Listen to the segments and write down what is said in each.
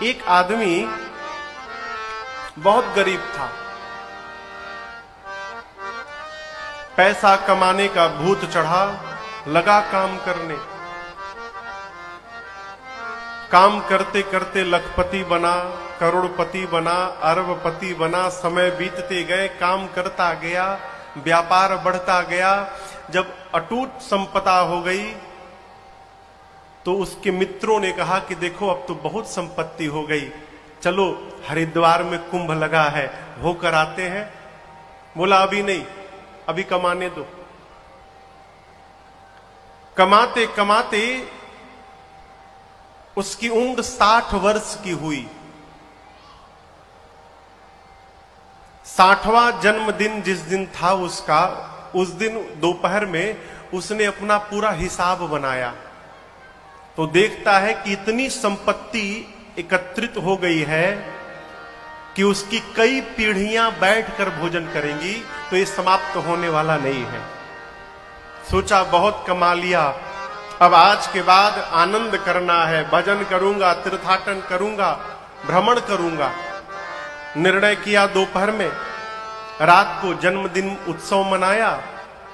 एक आदमी बहुत गरीब था, पैसा कमाने का भूत चढ़ा, लगा काम करने। काम करते करते लखपति बना, करोड़पति बना, अरबपति बना। समय बीतते गए, काम करता गया, व्यापार बढ़ता गया। जब अटूट संपदा हो गई तो उसके मित्रों ने कहा कि देखो अब तो बहुत संपत्ति हो गई, चलो हरिद्वार में कुंभ लगा है, होकर आते हैं। बोला अभी नहीं, अभी कमाने दो। कमाते कमाते उसकी उम्र 60 वर्ष की हुई। 60वां जन्मदिन जिस दिन था उसका, उस दिन दोपहर में उसने अपना पूरा हिसाब बनाया तो देखता है कि इतनी संपत्ति एकत्रित हो गई है कि उसकी कई पीढ़ियां बैठकर भोजन करेंगी, तो ये समाप्त होने वाला नहीं है। सोचा बहुत कमा लिया, अब आज के बाद आनंद करना है, भजन करूंगा, तीर्थाटन करूंगा, भ्रमण करूंगा। निर्णय किया दोपहर में। रात को जन्मदिन उत्सव मनाया,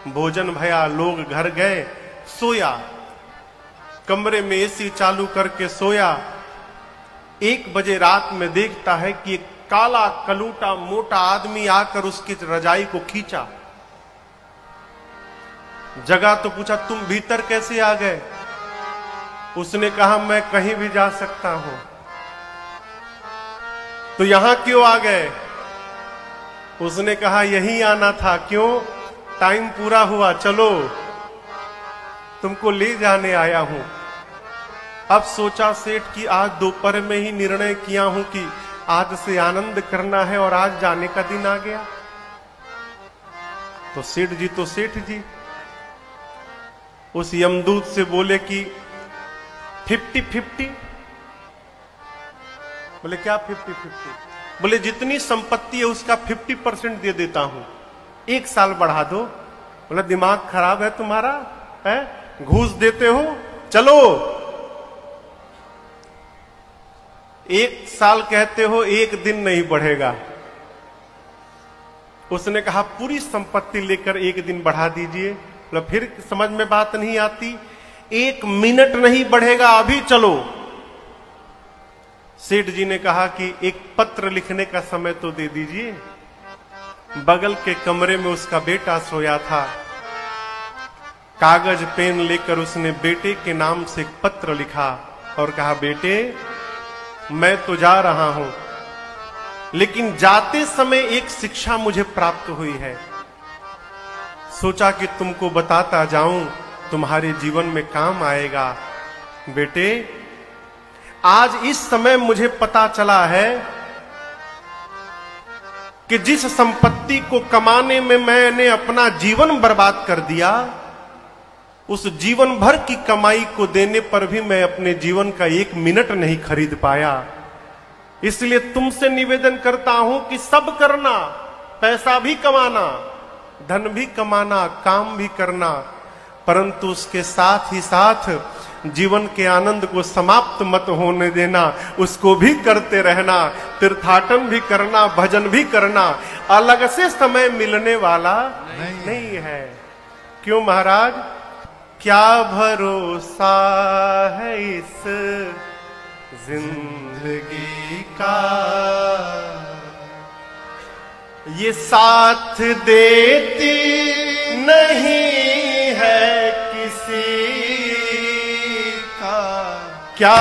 भोजन भया, लोग घर गए, सोया, कमरे में एसी चालू करके सोया। 1 बजे रात में देखता है कि एक काला कलूटा मोटा आदमी आकर उसकी रजाई को खींचा। जगा तो पूछा तुम भीतर कैसे आ गए? उसने कहा मैं कहीं भी जा सकता हूं। तो यहां क्यों आ गए? उसने कहा यहीं आना था। क्यों? टाइम पूरा हुआ, चलो तुमको ले जाने आया हूं। अब सोचा सेठ कि आज दोपहर में ही निर्णय किया हूं कि आज से आनंद करना है और आज जाने का दिन आ गया। तो सेठ जी उस यमदूत से बोले कि 50-50। बोले क्या 50-50? बोले जितनी संपत्ति है उसका 50% दे देता हूं, 1 साल बढ़ा दो। बोले दिमाग खराब है तुम्हारा, है? घूस देते हो? चलो 1 साल कहते हो, 1 दिन नहीं बढ़ेगा। उसने कहा पूरी संपत्ति लेकर 1 दिन बढ़ा दीजिए। बोला फिर समझ में बात नहीं आती, 1 मिनट नहीं बढ़ेगा, अभी चलो। सेठ जी ने कहा कि एक पत्र लिखने का समय तो दे दीजिए। बगल के कमरे में उसका बेटा सोया था। कागज पेन लेकर उसने बेटे के नाम से एक पत्र लिखा और कहा बेटे मैं तो जा रहा हूं, लेकिन जाते समय एक शिक्षा मुझे प्राप्त हुई है। सोचा कि तुमको बताता जाऊं, तुम्हारे जीवन में काम आएगा। बेटे आज इस समय मुझे पता चला है कि जिस संपत्ति को कमाने में मैंने अपना जीवन बर्बाद कर दिया, उस जीवन भर की कमाई को देने पर भी मैं अपने जीवन का 1 मिनट नहीं खरीद पाया। इसलिए तुमसे निवेदन करता हूं कि सब करना, पैसा भी कमाना, धन भी कमाना, काम भी करना, परंतु उसके साथ ही साथ जीवन के आनंद को समाप्त मत होने देना, उसको भी करते रहना, तीर्थाटन भी करना, भजन भी करना। अलग से समय मिलने वाला नहीं है। क्यों महाराज? क्या भरोसा है इस जिंदगी का, ये साथ देती नहीं है किसी का। क्या